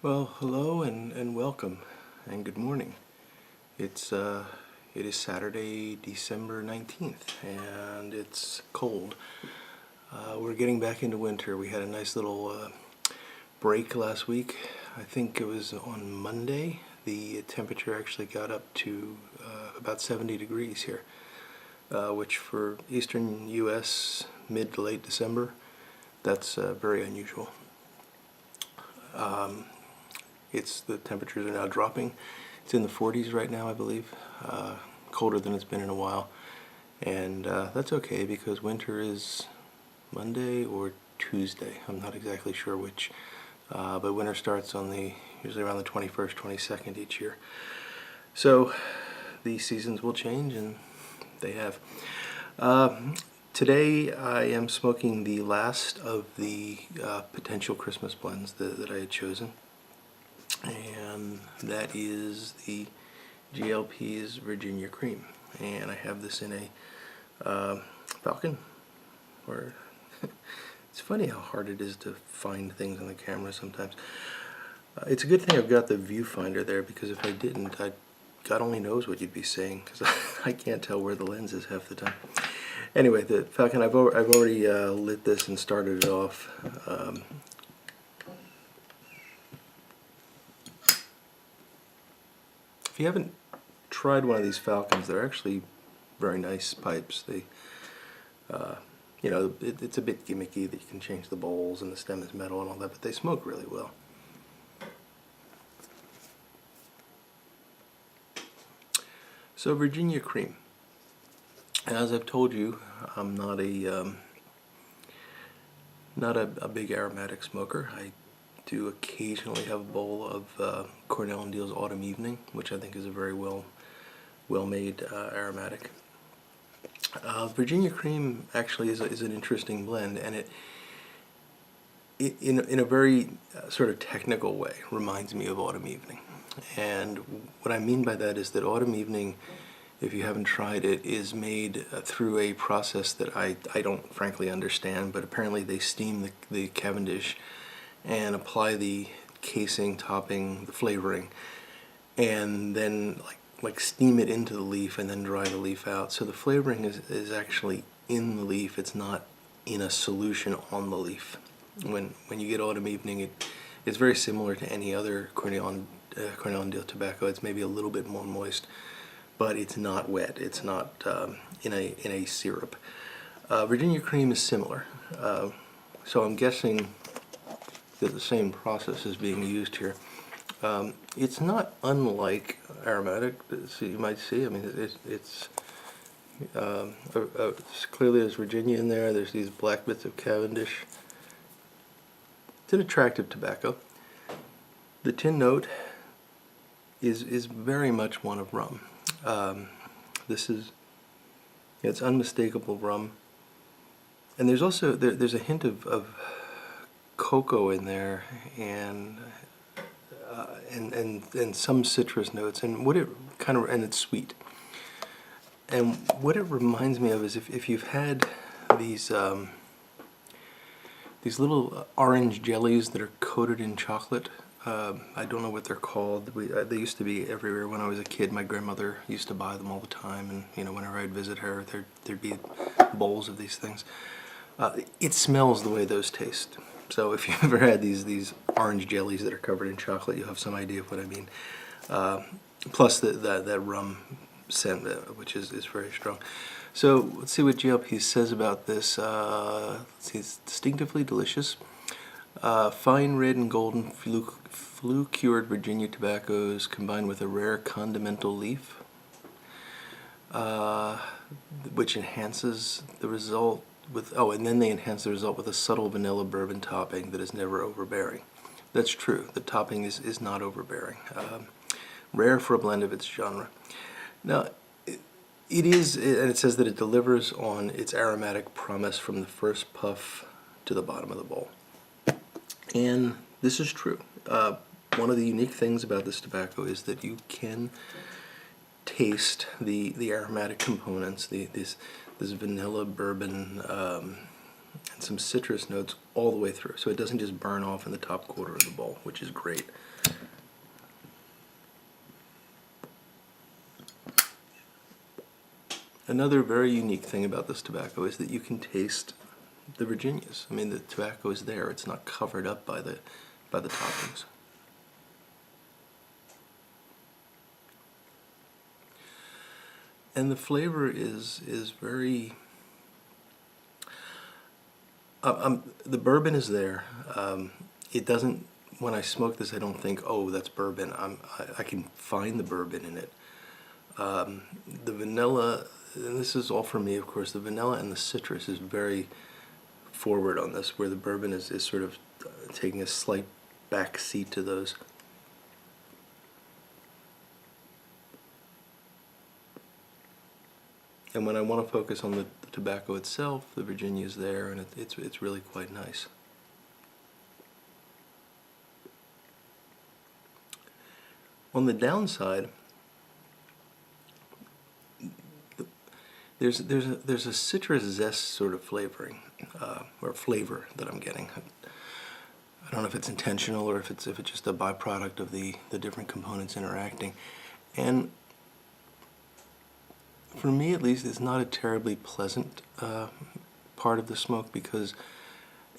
Well, hello and welcome and good morning. It is Saturday, December 19th, and it's cold. We're getting back into winter. We had a nice little break last week. I think it was on Monday. The temperature actually got up to about 70 degrees here, which for eastern U.S. mid to late December, that's very unusual. The temperatures are now dropping. It's in the 40s right now, I believe. Colder than it's been in a while. And that's okay because winter is Monday or Tuesday. I'm not exactly sure which. But winter starts usually around the 21st, 22nd each year. So the seasons will change, and they have. Today I am smoking the last of the potential Christmas blends that I had chosen. And that is the GL Pease Virginia Cream, and I have this in a Falcon. Or it's funny how hard it is to find things on the camera sometimes. It's a good thing I've got the viewfinder there, because if I didn't, God only knows what you'd be seeing, because I can't tell where the lens is half the time. Anyway, the Falcon, I've already lit this and started it off. If you haven't tried one of these Falcons, they're actually very nice pipes. They, it's a bit gimmicky that you can change the bowls and the stem is metal and all that, but they smoke really well. So Virginia Cream. As I've told you, I'm not a big aromatic smoker. I do occasionally have a bowl of Cornell & Deal's Autumn Evening, which I think is a very well-made aromatic. Virginia Cream actually is an interesting blend, and it in a very sort of technical way reminds me of Autumn Evening. And what I mean by that is that Autumn Evening, if you haven't tried it, is made through a process that I don't frankly understand, but apparently they steam the Cavendish and apply the casing, topping, the flavoring, and then like steam it into the leaf and then dry the leaf out. So the flavoring is actually in the leaf. It's not in a solution on the leaf. When you get Autumn Evening, it's very similar to any other Cornell & Deal tobacco. It's maybe a little bit more moist, but it's not wet. It's not in a syrup. Virginia Cream is similar. So I'm guessing that the same process is being used here. It's not unlike aromatic, so you might see. I mean, it's clearly there's Virginia in there. There's these black bits of Cavendish. It's an attractive tobacco. The tin note is very much one of rum. It's unmistakable rum, and there's also there's a hint of cocoa in there, and some citrus notes, and and it's sweet. And what it reminds me of is if you've had these little orange jellies that are coated in chocolate. I don't know what they're called. They used to be everywhere when I was a kid. My grandmother used to buy them all the time, and whenever I'd visit her, there'd be bowls of these things. It smells the way those taste. So if you've ever had these orange jellies that are covered in chocolate, you'll have some idea of what I mean. Plus that rum scent, which is very strong. So let's see what GL Pease says about this. Let's see, it's distinctively delicious. Fine red and golden flue-cured Virginia tobaccos combined with a rare condimental leaf, which enhances the result and then they enhance the result with a subtle vanilla bourbon topping that is never overbearing. That's true. The topping is not overbearing. Rare for a blend of its genre. Now, it is, and it says that it delivers on its aromatic promise from the first puff to the bottom of the bowl. And this is true. One of the unique things about this tobacco is that you can taste the aromatic components, this vanilla bourbon and some citrus notes all the way through. So it doesn't just burn off in the top quarter of the bowl, which is great. Another very unique thing about this tobacco is that you can taste the Virginias. I mean, the tobacco is there. It's not covered up by the toppings. And the flavor is very. The bourbon is there. It doesn't. When I smoke this, I don't think, oh, that's bourbon. I can find the bourbon in it. The vanilla, and this is all for me, of course. The vanilla and the citrus is very forward on this, where the bourbon is sort of taking a slight back seat to those. And when I want to focus on the tobacco itself, the Virginia is there, and it's really quite nice. On the downside, there's a citrus zest sort of flavoring, or flavor that I'm getting. I don't know if it's intentional or if it's just a byproduct of the different components interacting. And for me, at least, it's not a terribly pleasant part of the smoke, because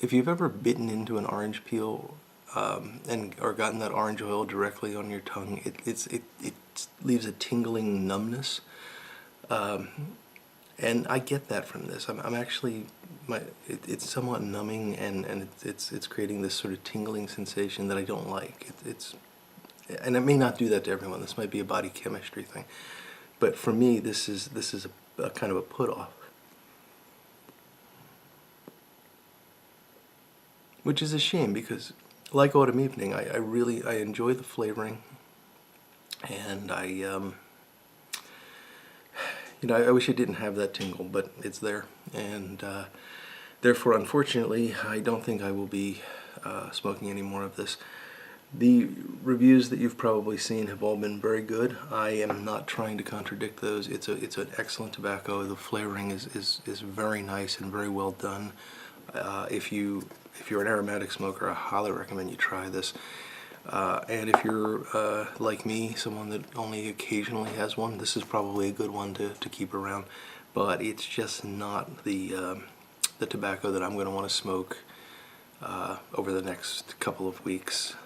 if you've ever bitten into an orange peel or gotten that orange oil directly on your tongue, it leaves a tingling numbness. And I get that from this. I'm actually, it's somewhat numbing, and it's creating this sort of tingling sensation that I don't like. And it may not do that to everyone. This might be a body chemistry thing, but for me, this is a kind of a put off, which is a shame, because like Autumn Evening, I really enjoy the flavoring, and I wish it didn't have that tingle, but it's there, and therefore, unfortunately, I don't think I will be smoking any more of this. The reviews that you've probably seen have all been very good. I am not trying to contradict those. It's an excellent tobacco. The flavoring is very nice and very well done. If you're an aromatic smoker, I highly recommend you try this. And if you're like me, someone that only occasionally has one, this is probably a good one to keep around. But it's just not the tobacco that I'm going to want to smoke over the next couple of weeks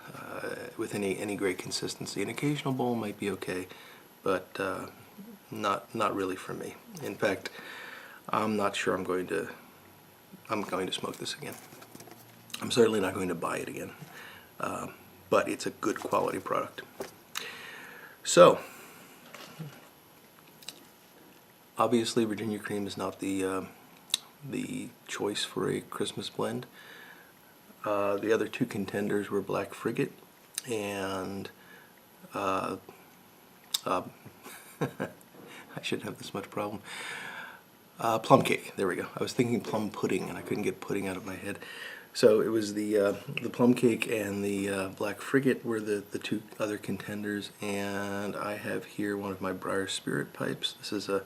with any great consistency. An occasional bowl might be okay, but not really for me. In fact, I'm not sure I'm going to smoke this again. I'm certainly not going to buy it again. But it's a good quality product. So, obviously, Virginia Cream is not the choice for a Christmas blend. The other two contenders were Black Frigate and I shouldn't have this much problem. Plum cake. There we go. I was thinking plum pudding, and I couldn't get pudding out of my head. So it was the plum cake and the Black Frigate were the two other contenders, and I have here one of my Briar Spirit pipes. This is a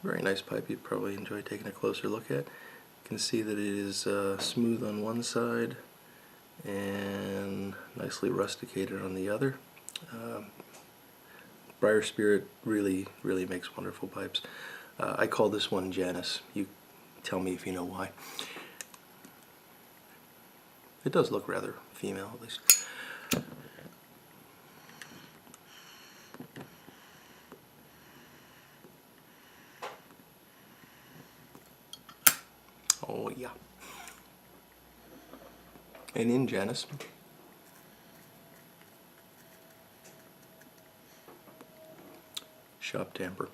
very nice pipe you'd probably enjoy taking a closer look at. You can see that it is smooth on one side and nicely rusticated on the other. Briar Spirit really makes wonderful pipes. I call this one Janice. You tell me if you know why. It does look rather female, at least. Oh yeah. And in Janice, shop tamper.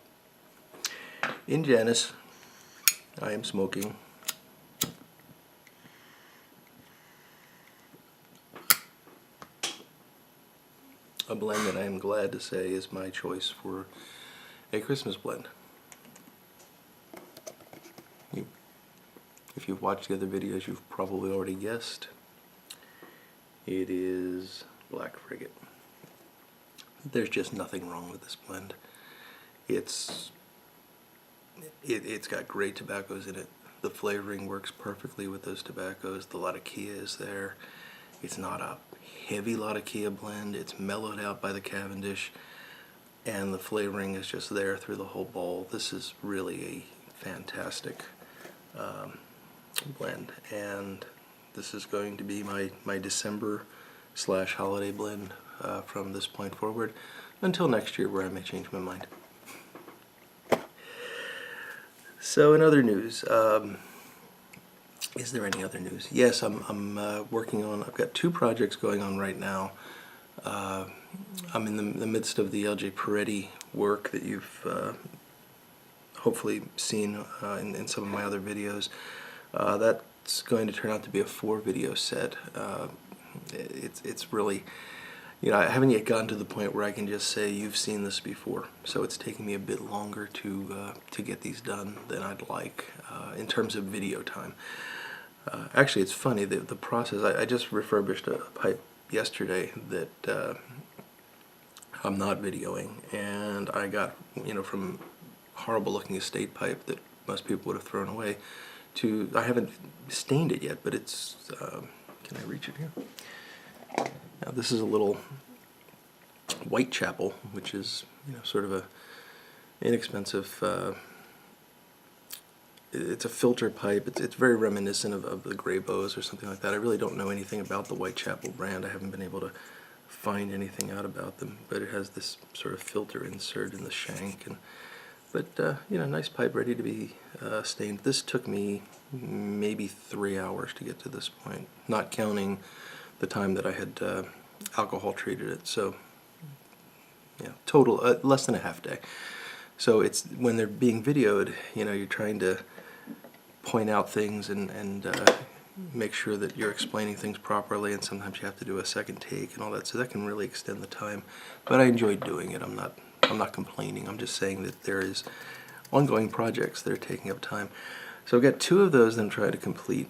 In Janice, I am smoking a blend that I am glad to say is my choice for a Christmas blend. If you've watched the other videos, you've probably already guessed. It is Black Frigate. There's just nothing wrong with this blend. It's got great tobaccos in it. The flavoring works perfectly with those tobaccos. The Latakia is there. It's not a heavy Latakia blend. It's mellowed out by the Cavendish. and the flavoring is just there through the whole bowl. This is really a fantastic blend, and this is going to be my December / holiday blend from this point forward until next year, where I may change my mind. So in other news, is there any other news? Yes, I'm working on, I've got 2 projects going on right now. I'm in the midst of the LJ Peretti work that you've hopefully seen in some of my other videos. That's going to turn out to be a 4-video set. It's really, you know, I haven't yet gotten to the point where I can just say you've seen this before. So it's taking me a bit longer to get these done than I'd like in terms of video time. Actually, it's funny, the process. I just refurbished a pipe yesterday that I'm not videoing, and I got, you know, from horrible looking estate pipe that most people would have thrown away to, I haven't stained it yet, but it's, can I reach it here? Now this is a little Whitechapel, which is, you know, sort of a inexpensive, it's a filter pipe. It's very reminiscent of the Grey Bows or something like that. I really don't know anything about the Whitechapel brand. I haven't been able to find anything out about them, but it has this sort of filter insert in the shank, and you know, nice pipe ready to be stained. This took me maybe 3 hours to get to this point, not counting the time that I had alcohol treated it. So yeah, total less than a half day. So it's, when they're being videoed, you know, you're trying to point out things and make sure that you're explaining things properly, and sometimes you have to do a second take and all that, so that can really extend the time. But I enjoyed doing it. I'm not complaining. I'm just saying that there is ongoing projects that are taking up time. So I've got 2 of those that I'm trying to complete.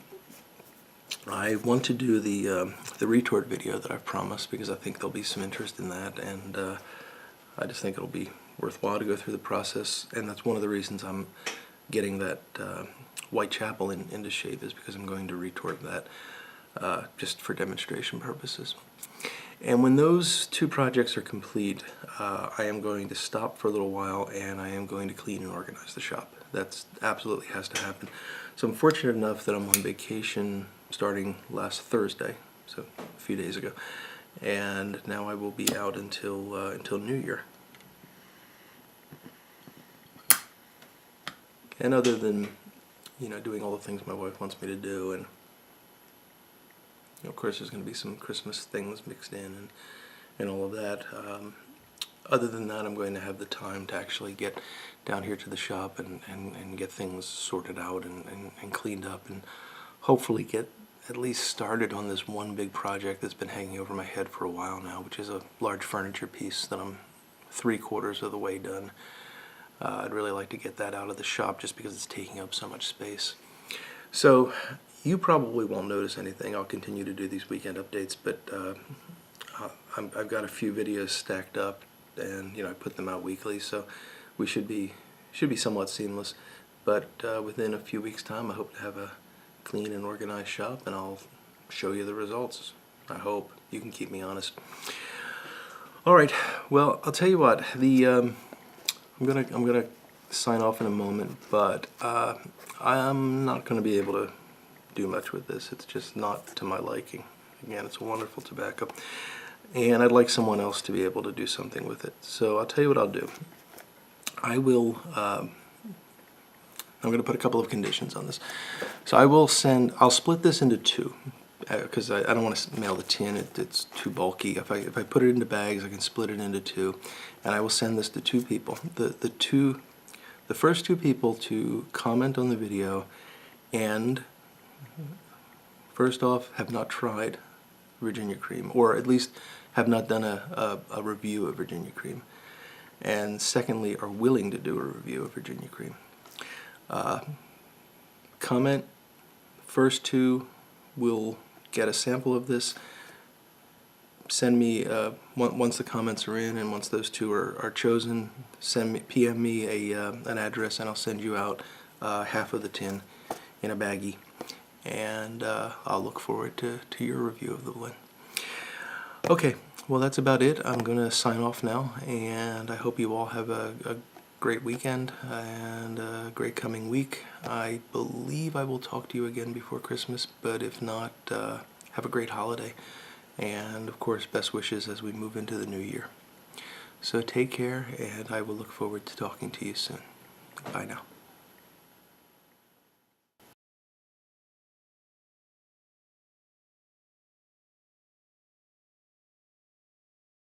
I want to do the retort video that I've promised, because I think there'll be some interest in that, and I just think it'll be worthwhile to go through the process, and that's one of the reasons I'm getting that Whitechapel into shape, is because I'm going to retort that just for demonstration purposes. And when those 2 projects are complete, I am going to stop for a little while, and I am going to clean and organize the shop. That's absolutely has to happen. So I'm fortunate enough that I'm on vacation starting last Thursday, so a few days ago, and now I will be out until New Year. And other than, you know, doing all the things my wife wants me to do, and of course there's going to be some Christmas things mixed in and all of that. Other than that, I'm going to have the time to actually get down here to the shop and get things sorted out and cleaned up, and hopefully get at least started on this one big project that's been hanging over my head for a while now, which is a large furniture piece that I'm 3/4 of the way done. I'd really like to get that out of the shop just because it's taking up so much space. So you probably won't notice anything. I'll continue to do these weekend updates, but I've got a few videos stacked up, and you know, I put them out weekly, so we should be somewhat seamless. But within a few weeks' time, I hope to have a clean and organized shop, and I'll show you the results. I hope. You can keep me honest. All right. Well, I'll tell you what. I'm gonna sign off in a moment, but I'm not gonna be able to do much with this. It's just not to my liking. Again, it's a wonderful tobacco, and I'd like someone else to be able to do something with it. So I'll tell you what I'll do. I will. I'm going to put a couple of conditions on this. So I'll split this into 2, because I don't want to mail the tin. It's too bulky. If I put it into bags, I can split it into 2, and I will send this to 2 people. The first 2 people to comment on the video and, first off, have not tried Virginia Cream, or at least have not done a review of Virginia Cream, and secondly, are willing to do a review of Virginia Cream. Comment. First 2 will get a sample of this. Send me, once the comments are in, and once those 2 are chosen, PM me an address, and I'll send you out half of the tin in a baggie, and I'll look forward to your review of the blend. Okay, Well, that's about it. I'm going to sign off now, and I hope you all have a great weekend and a great coming week. I believe I will talk to you again before Christmas, but if not, have a great holiday. And of course, best wishes as we move into the new year. So take care, and I will look forward to talking to you soon. Bye now.